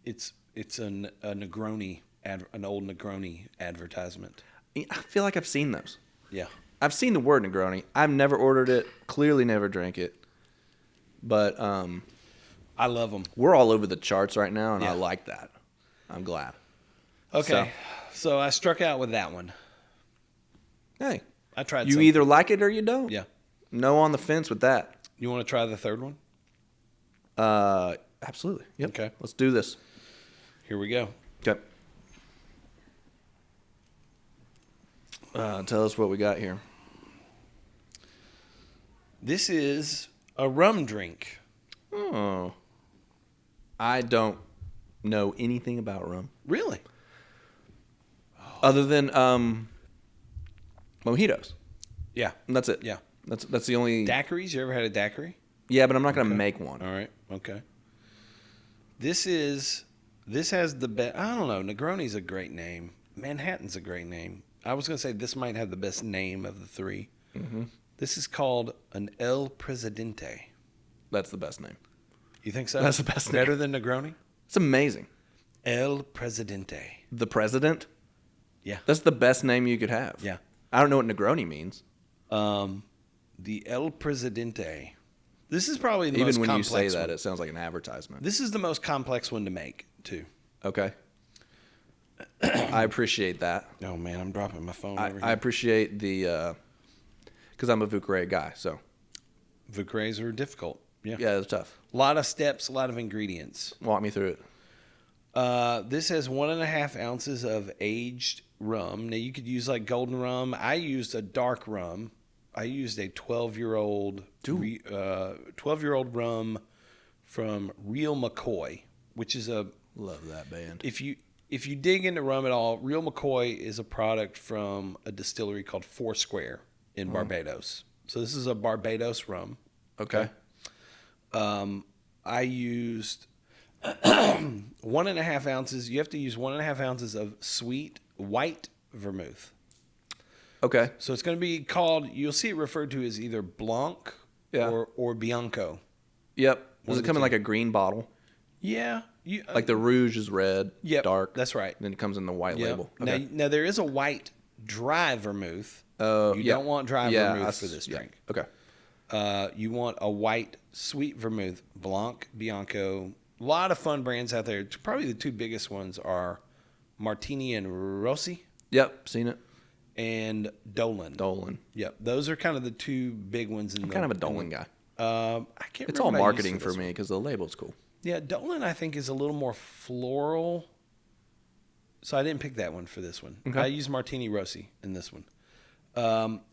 it's a Negroni an old Negroni advertisement. I feel like I've seen those. Yeah. I've seen the word Negroni. I've never ordered it. Clearly, never drank it. But I love them. We're all over the charts right now, and Yeah. I like that. I'm glad. Okay, so I struck out with that one. Hey, I tried. You something. either like it or you don't. Yeah. No on the fence with that. You want to try the third one? Absolutely. Yep. Okay. Let's do this. Here we go. Okay. Tell us what we got here. This is a rum drink. Oh. I don't know anything about rum. Really? Other than mojitos. Yeah. And that's it. Yeah. That's the only. Daiquiris? You ever had a daiquiri? Yeah, but I'm not going to make one. All right. Okay. This has the best. I don't know. Negroni's a great name. Manhattan's a great name. I was going to say this might have the best name of the 3. Mm-hmm. This is called an El Presidente. That's the best name. You think so? That's the best Better name. than Negroni? It's amazing. El Presidente. The president? Yeah. That's the best name you could have. Yeah. I don't know what Negroni means. The El Presidente. This is probably the Even most when you complex say that, one. it sounds like an advertisement. This is the most complex one to make, too. Okay. I appreciate that. Oh, man, I'm dropping my phone over here. I appreciate the, because I'm a Vucre guy, so. Vucres are difficult. Yeah. Yeah, it's tough. A lot of steps, a lot of ingredients. Walk me through it. This has 1.5 ounces of aged rum. Now, you could use like golden rum. I used a dark rum. I used a 12-year-old 12-year-old rum from Real McCoy, which is a Love that band. if you dig into rum at all, Real McCoy is a product from a distillery called Foursquare in Barbados. So this is a Barbados rum. Okay. I used 1.5 ounces. You have to use 1.5 ounces of sweet white vermouth. Okay. So it's going to be called, you'll see it referred to as either Blanc or Bianco. Yep. Does it come in like a green bottle? Yeah. Like the Rouge is red, dark. That's right. Then it comes in the white label. Okay. Now there is a white dry vermouth. You don't want dry vermouth for this drink. Okay. You want a white sweet vermouth, Blanc, Bianco. A lot of fun brands out there. Probably the 2 biggest ones are Martini and Rossi. Yep. Seen it. and Dolan. Dolan. Yep, those are kind of the two big ones. I'm kind of a Dolan guy. I can't. It's remember all what I used marketing for this me one. because the label's cool. Yeah, Dolan I think is a little more floral. So I didn't pick that one for this one. Okay. I used Martini Rossi in this one.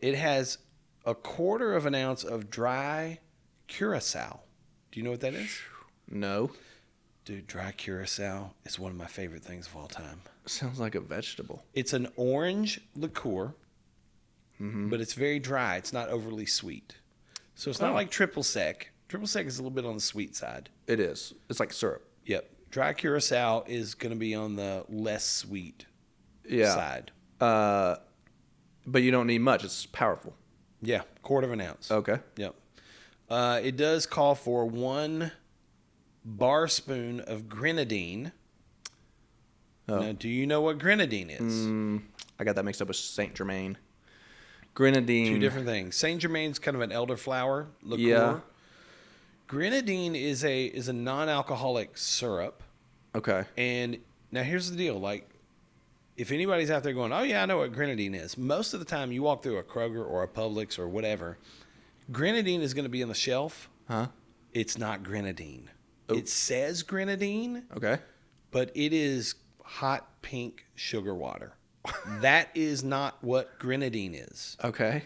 It has 1/4 of an ounce of dry curacao. Do you know what that is? No. Dude, dry curacao is one of my favorite things of all time. Sounds like a vegetable. It's an orange liqueur, but it's very dry. It's not overly sweet. So it's not like triple sec. Triple sec is a little bit on the sweet side. It is. It's like syrup. Yep. Dry curacao is going to be on the less sweet side. But you don't need much. It's powerful. Yeah, 1/4 of an ounce. Okay. Yep. It does call for 1 bar spoon of grenadine. Oh. Now, do you know what grenadine is? I got that mixed up with Saint Germain. Grenadine. Two different things. Saint Germain's kind of an elderflower liqueur. Yeah. Grenadine is a non-alcoholic syrup. Okay. And now here's the deal. Like, if anybody's out there going, oh, yeah, I know what grenadine is. Most of the time you walk through a Kroger or a Publix or whatever, grenadine is going to be on the shelf. Huh? It's not grenadine. Oh. It says grenadine, Okay. but it is hot pink sugar water. That is not what grenadine is. Okay.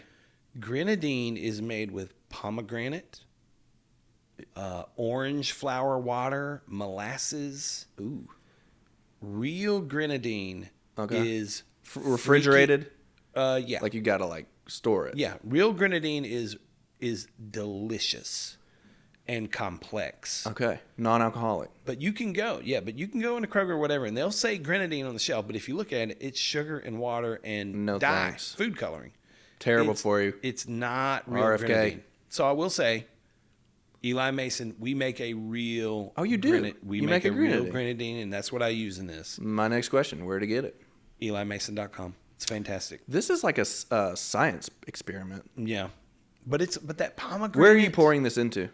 Grenadine is made with pomegranate, orange flower water, molasses. Ooh. Real grenadine is Refrigerated? Yeah. Like you got to like store it. Yeah. Real grenadine is delicious and complex. Okay. Non-alcoholic. But you can go into Kroger or whatever, and they'll say grenadine on the shelf, but if you look at it, it's sugar and water and No dye, thanks. food coloring. Terrible for you. It's not real RFK. grenadine. So I will say, Eli Mason, we make a real. Oh, you do? We You make make a a real grenadine. grenadine, and that's what I use in this. My next question, where to get it? EliMason.com. It's fantastic. This is like a science experiment. Yeah, but that pomegranate. Where are you pouring this into?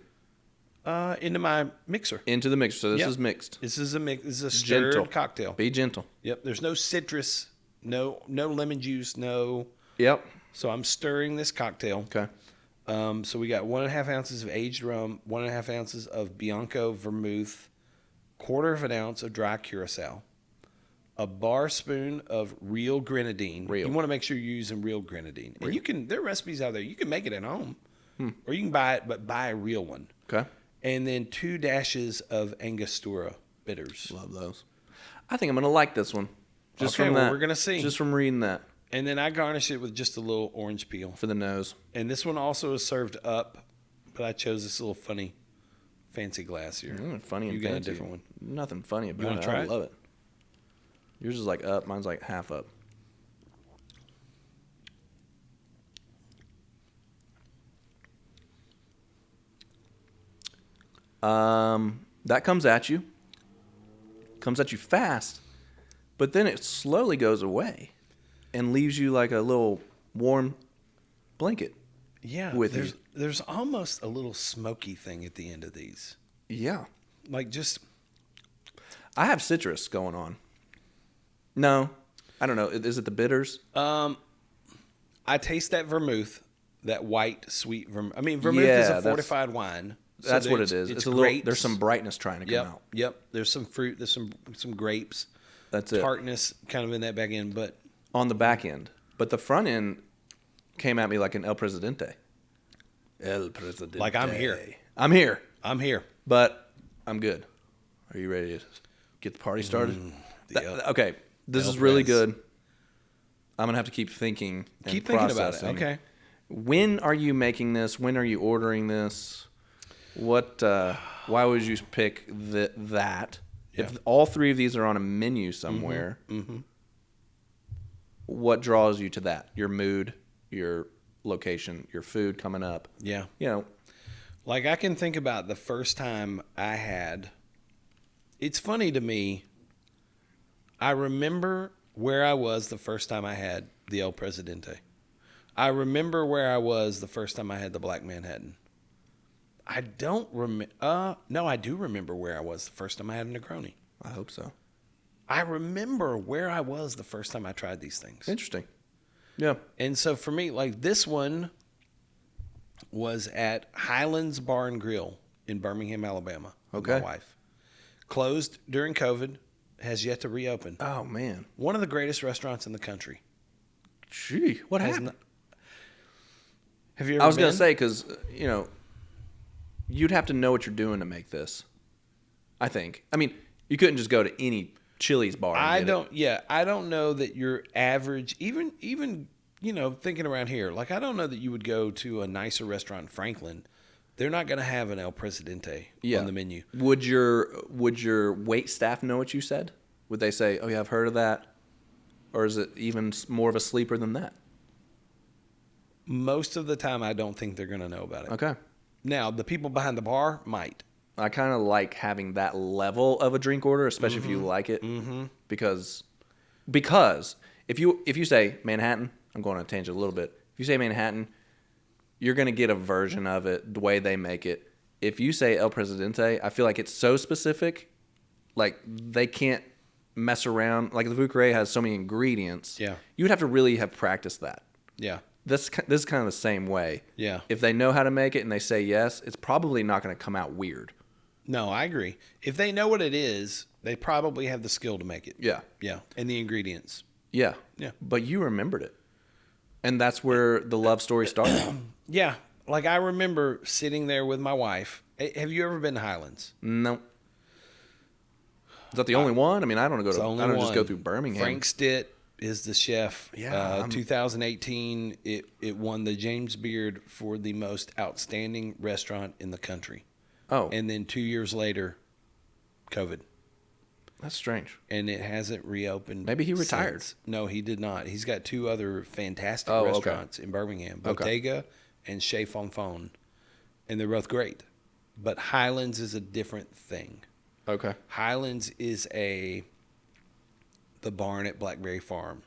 Into my mixer. Into the mixer. So this Yep. is mixed. This is a mix. This is a stirred Gentle. cocktail. Be gentle. Yep. There's no citrus, no lemon juice, no. Yep. So I'm stirring this cocktail. Okay. So we got 1.5 ounces of aged rum, 1.5 ounces of Bianco vermouth, 1/4 of an ounce of dry curacao, a bar spoon of real grenadine. Real. You want to make sure you're using real grenadine. And there are recipes out there. You can make it at home, or you can buy it, but buy a real one. Okay. And then 2 dashes of Angostura bitters. Love those. I think I'm going to like this one. Just Okay, from well, that. we're gonna see. Just from reading that And then I garnish it with just a little orange peel. for the nose. And this one also is served up, but I chose this little funny, fancy glass here. Funny and You got a fancy. different one. Nothing funny about wanna it. try I it? love it. Yours is like up. Mine's like half up. That comes at you. Comes at you fast, but then it slowly goes away and leaves you like a little warm blanket. Yeah, With there's almost a little smoky thing at the end of these. Yeah. Like just I have citrus going on. No, I don't know. Is it the bitters? I taste that vermouth, that white sweet vermouth. I mean, vermouth is a fortified wine. So That's what it there's- is. It's a grapes. little. There's some brightness trying to come out. Yep. There's some fruit. There's some grapes. That's it. Tartness kind of in that back end, but On the back end, but the front end came at me like an El Presidente. El Presidente. Like, I'm here. I'm here, I'm here. but I'm good. Are you ready to get the party started? Okay, this El is really Pres. good. I'm gonna have to keep thinking. And Keep thinking about it. processing. Okay. When are you making this? When are you ordering this? What? Why would you pick that? If Yeah. all 3 of these are on a menu somewhere, what draws you to that? Your mood, your location, your food coming up. Yeah. You know, Like, I can think about the first time I had. It's funny to me. I remember where I was the first time I had the El Presidente. I remember where I was the first time I had the Black Manhattan. I don't remember. No, I do remember where I was the first time I had a Negroni. I hope so. I remember where I was the first time I tried these things. Interesting. Yeah. And so for me, like this one was at Highlands Bar and Grill in Birmingham, Alabama. With Okay. my wife. Closed during COVID, has yet to reopen. Oh, man. One of the greatest restaurants in the country. Gee, what Has happened? not- Have you ever I was been? going to say, because, you'd have to know what you're doing to make this, I think. I mean, you couldn't just go to any Chili's bar and I get don't. it. Yeah, I don't know that your average, even thinking around here, like I don't know that you would go to a nicer restaurant in Franklin. They're not going to have an El Presidente on the menu. Would your wait staff know what you said? Would they say, "Oh yeah, I've heard of that," or is it even more of a sleeper than that? Most of the time, I don't think they're going to know about it. Okay. Now, the people behind the bar might. I kind of like having that level of a drink order, especially if you like it, because if you say Manhattan, I'm going on a tangent a little bit. If you say Manhattan, you're going to get a version of it the way they make it. If you say El Presidente, I feel like it's so specific, like they can't mess around. Like the Vucre has so many ingredients. Yeah. You would have to really have practiced that. Yeah. This is kind of the same way. Yeah. If they know how to make it and they say yes, it's probably not going to come out weird. No, I agree. If they know what it is, they probably have the skill to make it. Yeah. Yeah. And the ingredients. Yeah. Yeah. But you remembered it. And that's where the love story started. Yeah. Like I remember sitting there with my wife. Have you ever been to Highlands? No. Is that the only one? I mean, I don't go It's to. the I only don't one. just go through Birmingham. Frank Stitt is the chef. Yeah, 2018, it won the James Beard for the most outstanding restaurant in the country. Oh, And then 2 years later, COVID. that's strange. And it hasn't reopened. Maybe he retired. since. No, he did not. He's got two other fantastic Oh, okay. restaurants in Birmingham, Okay. Bottega and Chez Fonfon. And they're both great. But Highlands is a different thing. Okay. Highlands is the barn at Blackberry Farm,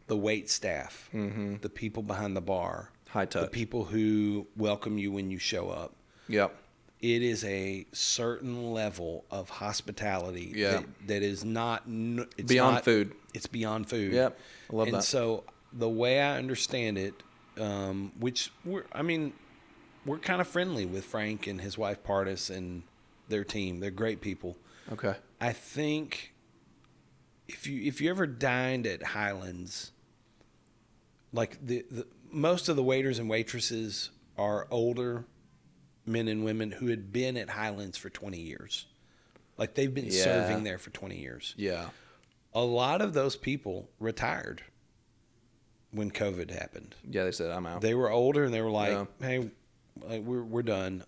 the wait staff, the people behind the bar, High touch. the people who welcome you when you show up. Yep. It is a certain level of hospitality Yeah. that is not it's Beyond not- food. It's beyond food. Yep. I love and that. so the way I understand it, which we're kind of friendly with Frank and his wife Pardis and their team. They're great people. Okay. I think if you ever dined at Highlands, like the most of the waiters and waitresses are older men and women who had been at Highlands for 20 years. Like they've been Yeah. serving there for 20 years. Yeah. A lot of those people retired when COVID happened. Yeah. They said I'm out. They were older and they were like, Yeah. "Hey, like we're done."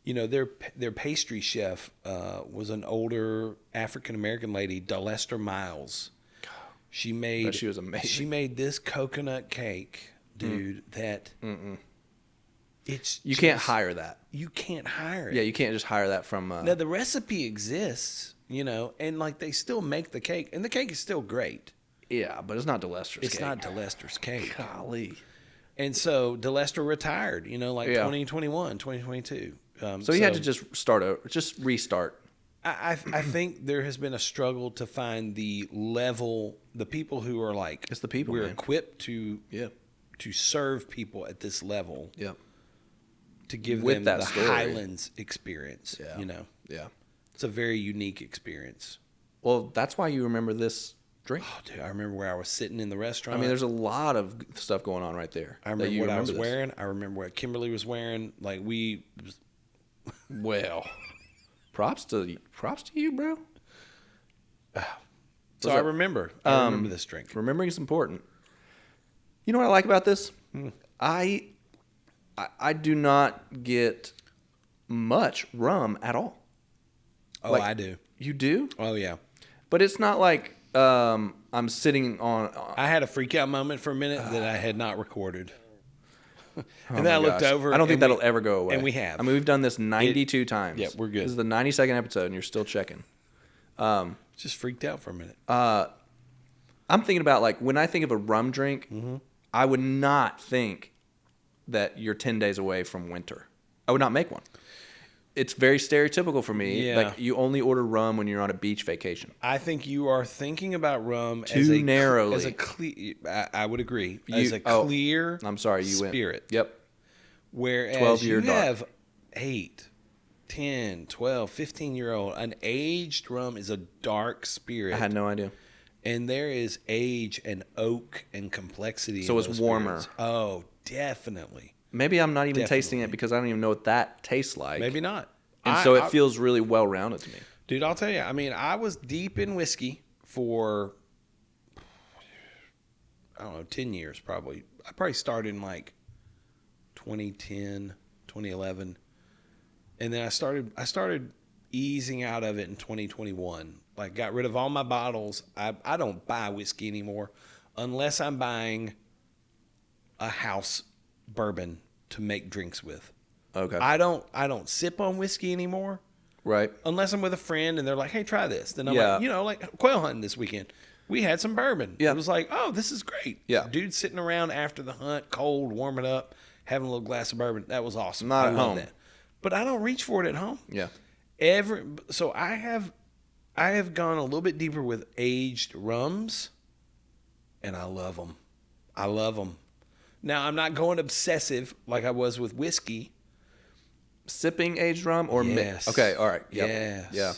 Their pastry chef was an older African American lady, Delester Miles. She made she was amazing. She made this coconut cake, dude. That it's You can't just- hire that. You can't hire it. Yeah. You can't just hire that from. Now the recipe exists, and like they still make the cake, and the cake is still great. Yeah, but it's not Delester's It's cake. not Delester's cake. Golly. And so Delester retired, like Yeah. 2021, 2022. So he had to just restart. I think there has been a struggle to find the people who are like, It's the people, we're man. equipped to Yeah. serve people at this level, Yeah. to give With them that the story. Highlands experience. Yeah. Yeah. It's a very unique experience. Well, that's why you remember this drink. Oh, dude, I remember where I was sitting in the I restaurant. mean, there's a lot of stuff going on right there. I that remember you what I was this. wearing. I remember what Kimberly was wearing. Like Well, props to you, bro. So I remember. I remember this drink. Remembering is important. You know what I like about this? I do not get much rum at all. Oh, like- I do. You do? Oh, yeah. But it's not like I'm sitting on. I had a freak out moment for a minute that I had not recorded. Oh And then I my looked gosh. over. I don't think and that'll we- ever go away. and we have. I mean, we've done this 92 times. Yeah, we're good. This is the 92nd episode, and you're still checking. Just freaked out for a minute. I'm thinking about, like, when I think of a rum drink, I would not think that you're 10 days away from winter. I would not make one. it's very stereotypical for me. Yeah. Like you only order rum when you're on a beach vacation. I think you are thinking about rum Too narrowly. as a clear. I would agree. As a clear. I'm sorry, you spirit. went. Yep. Whereas 12-year you dark. have 8, 10, 12, 15-year-old. An aged rum is a dark spirit. I had no idea. And there is age and oak and complexity. So in it's those warmer. spirits. Oh, definitely. Maybe I'm not even Definitely. tasting it because I don't even know what that tastes like. Maybe not. And so it feels really well-rounded to me. Dude, I'll tell you. I mean, I was deep in whiskey for, I don't know, 10 years probably. I probably started in like 2010, 2011. And then I started easing out of it in 2021. Like, got rid of all my bottles. I don't buy whiskey anymore unless I'm buying a house bourbon to make drinks with. Okay. I don't sip on whiskey anymore. Right. Unless I'm with a friend and they're like, hey, try this. Then I'm Yeah. like, like quail hunting this weekend. We had some bourbon. Yeah. It was like, oh, this is great. Yeah. Dude sitting around after the hunt, cold, warming up, having a little glass of bourbon. That was awesome. Not I at love home. that. But I don't reach for it at home. Yeah. So I have gone a little bit deeper with aged rums, and I love them. I love them. Now, I'm not going obsessive like I was with whiskey. Sipping aged rum or Yes. Okay, all right. Yep. Yes. Yeah.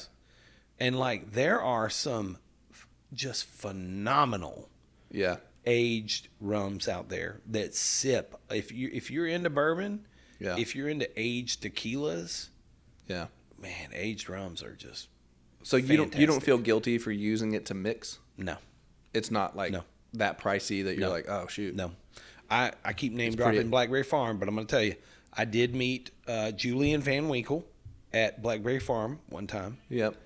And like there are some just phenomenal Yeah. aged rums out there that sip. If you're into bourbon, Yeah. if you're into aged tequilas, Yeah. man, aged rums are just So you don't fantastic. feel guilty for using it to mix? No. It's not like No. that pricey that you're No. like, oh shoot. No. I keep name It's dropping pretty- Blackberry Farm, but I'm going to tell you, I did meet Julian Van Winkle at Blackberry Farm one time, Yep.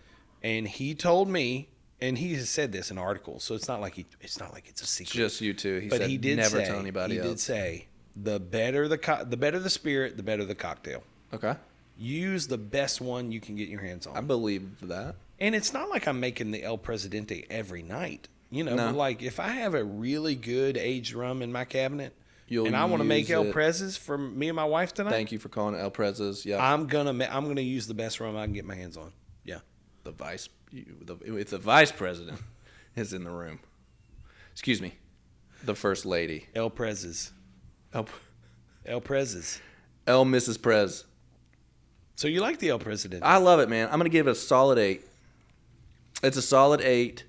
and he told me, and he has said this in articles, so it's not like it's a secret. Just you two. He But said he did never say, tell anybody he else. did say the better the spirit, the better the cocktail. Okay. Use the best one you can get your hands on. I believe that. And it's not like I'm making the El Presidente every night. No. But like if I have a really good aged rum in my cabinet You'll and I want to make use El it. Prezes for me and my wife tonight, Thank you for calling it El Prezes. Yeah. I'm gonna use the best rum I can get my hands on. Yeah. If the vice president is in the room. Excuse me. The first lady. El Prezes. El Prezes. Mrs. Prez. So you like the El Presidente? I love it, man. I'm going to give it a solid 8. It's a solid 8.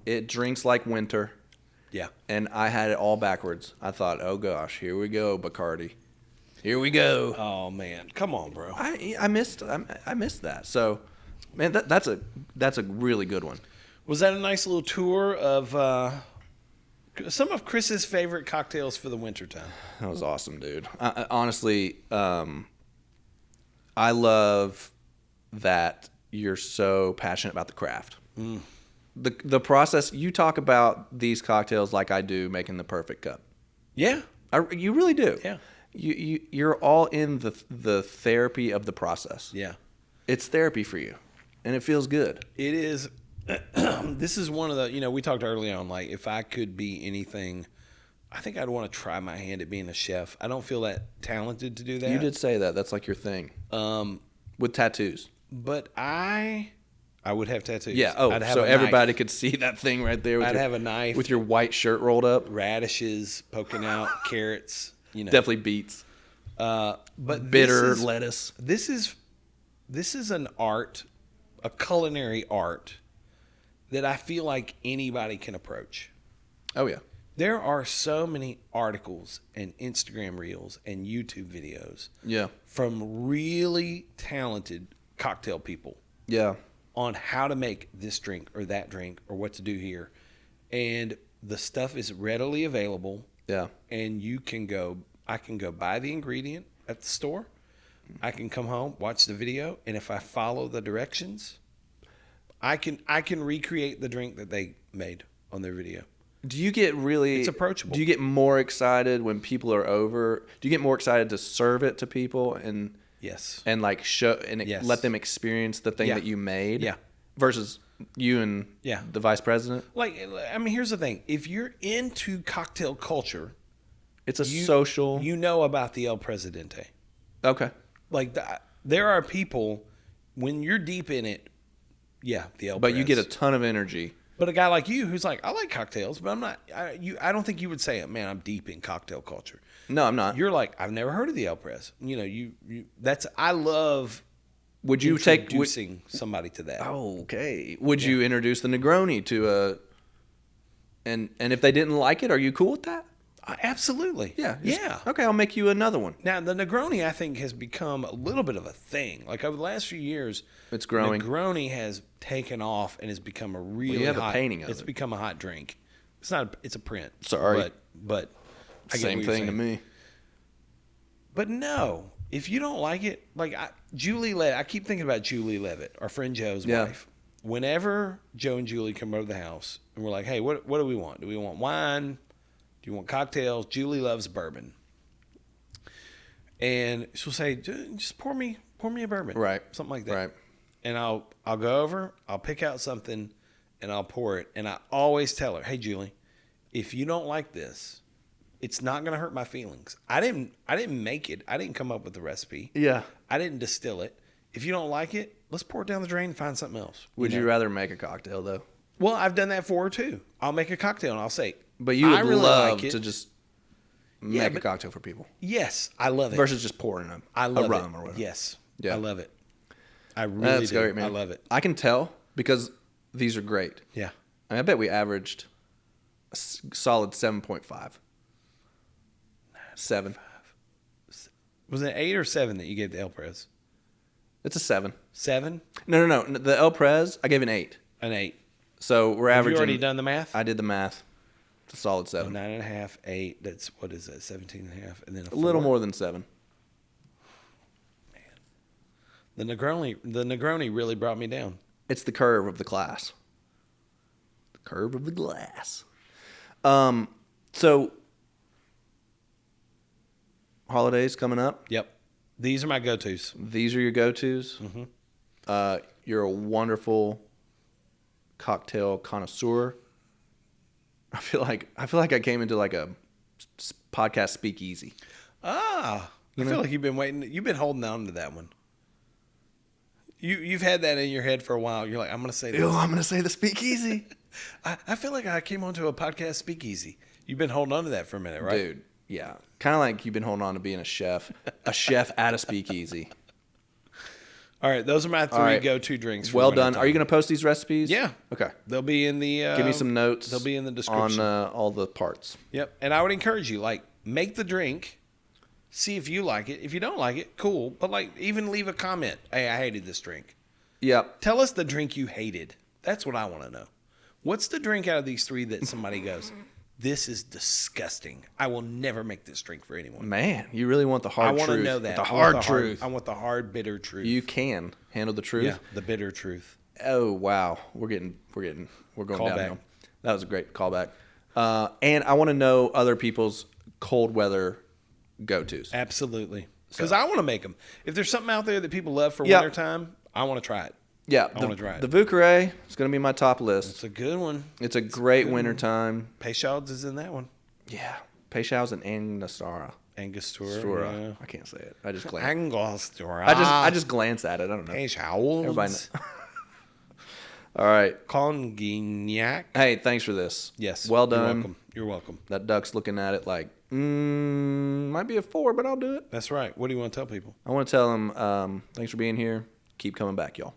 It drinks like winter. Yeah. And I had it all backwards. I thought, oh gosh, here we go, Bacardi. Here we go. Oh man, come on, bro. I missed that. So, man, that's a really good one. Was that a nice little tour of some of Chris's favorite cocktails for the wintertime? That was awesome, dude. Honestly, I love that you're so passionate about the craft. The process, you talk about these cocktails like I do making the perfect cup. Yeah. You really do. Yeah. You're all in the therapy of the process. Yeah. It's therapy for you, and it feels good. It is. This is one of the, we talked earlier on, like, if I could be anything, I think I'd want to try my hand at being a chef. I don't feel that talented to do that. You did say that. That's like your thing. With tattoos. But I would have tattoos. Yeah. Oh, I'd have so a everybody knife. could see that thing right there. With I'd your, have a knife. with your white shirt rolled up. Radishes poking out, carrots, Definitely beets. But Bitter this is, lettuce. This is an art, a culinary art that I feel like anybody can approach. Oh yeah. There are so many articles and Instagram reels and YouTube videos Yeah. from really talented cocktail people Yeah. on how to make this drink or that drink or what to do here. And the stuff is readily available. Yeah. And I can go buy the ingredient at the store. I can come home, watch the video, and if I follow the directions, I can recreate the drink that they made on their video. Do you get really... It's approachable. Do you get more excited when people are over? Do you get more excited to serve it to people and Yes. and like show and Yes. let them experience the thing Yeah. that you made? Yeah. Versus you and Yeah. the vice president? Like, I mean, here's the thing. If you're into cocktail culture, It's a social... you know about the El Presidente. Okay. Like, there are people when you're deep in it. Yeah, the El But you Press. get a ton of energy. But a guy like you who's like, I like cocktails, but I'm not. I don't think you would say, man, I'm deep in cocktail culture. No, I'm not. You're like, I've never heard of the El Press. You know, that's I love. Would you introducing somebody to that? Oh, okay. Would you introduce the Negroni to a? And if they didn't like it, are you cool with that? Absolutely. Yeah. Yeah. Okay, I'll make you another one. Now the Negroni, I think, has become a little bit of a thing. Like over the last few years, It's growing. Negroni has taken off and has become a really you have hot, a painting of it's it. become a hot drink. It's not. It's a print. Sorry. but I get Same what you're thing to saying. me. But no, if you don't like it, like Julie Levitt, I keep thinking about Julie Levitt, our friend Joe's wife. Whenever Joe and Julie come over to the house and we're like, hey, what do we want? Do we want wine? Do you want cocktails? Julie loves bourbon. And she'll say, just pour me a bourbon. Right. Something like that. Right. And I'll go over, I'll pick out something, and I'll pour it. And I always tell her, hey, Julie, if you don't like this, it's not going to hurt my feelings. I didn't make it. I didn't come up with the recipe. Yeah. I didn't distill it. If you don't like it, let's pour it down the drain and find something else. Would you rather make a cocktail though? Well, I've done that for her too. I'll make a cocktail and I'll say, But you would I really love like it. to just make a cocktail for people Yes, I love it. versus just pouring I love a rum it. or whatever. Yes. Yeah. I love it. I really That's do. great, man. I love it. I can tell because these are great. Yeah. I bet we averaged a solid 7.5. 7. Was it 8 or 7 that you gave the El Prez? It's a 7. 7? No. The El Prez, I gave an 8. An 8. So we're Have averaging. you already done the math? I did the math. It's a solid 7. 9.5, 8. That's, what is that, 17.5? And then A little more than 7. The Negroni really brought me down. It's the curve of the class. The curve of the glass. So holidays coming up. Yep. These are my go-tos. These are your go-tos. Mm-hmm. You're a wonderful cocktail connoisseur. I feel like I came into like a podcast speakeasy. I feel like you've been waiting. You've been holding on to that one. You've had that in your head for a while. You're like, I'm going to say this. I'm going to say the speakeasy. I feel like I came onto a podcast speakeasy. You've been holding on to that for a minute, right? Dude, yeah. Kind of like you've been holding on to being a chef at a speakeasy. All right, those are my 3 go-to drinks. For Well winter done. time. Are you going to post these recipes? Yeah. Okay. They'll be in the... Give me some notes. They'll be in the description. On all the parts. Yep. And I would encourage you, like, make the drink, see if you like it. If you don't like it, cool. But, like, even leave a comment. Hey, I hated this drink. Yep. Tell us the drink you hated. That's what I want to know. What's the drink out of these 3 that somebody goes, this is disgusting. I will never make this drink for anyone. Man, you really want the hard truth. I want to know that. The hard truth. I want the hard, bitter truth. You can handle the truth. Yeah, the bitter truth. Oh wow, we're going Call down back. now. That was a great callback. And I want to know other people's cold weather go-tos. Absolutely. Because I want to make them. If there's something out there that people love for Yep. wintertime, I want to try it. Yeah, I wanna try it. The Vucare is going to be my top list. It's a good one. It's a great wintertime. Peychaud's is in that one. Yeah, Peychaud's and Angostura. Angostura. Yeah. I can't say it. I just glance. Angostura. I just glance at it. I don't know. Peychaud's. Everybody knows. All right. Congignac. Hey, thanks for this. Yes. Well You're done. welcome. You're welcome. That duck's looking at it like, might be a 4, but I'll do it. That's right. What do you want to tell people? I want to tell them, thanks for being here. Keep coming back, y'all.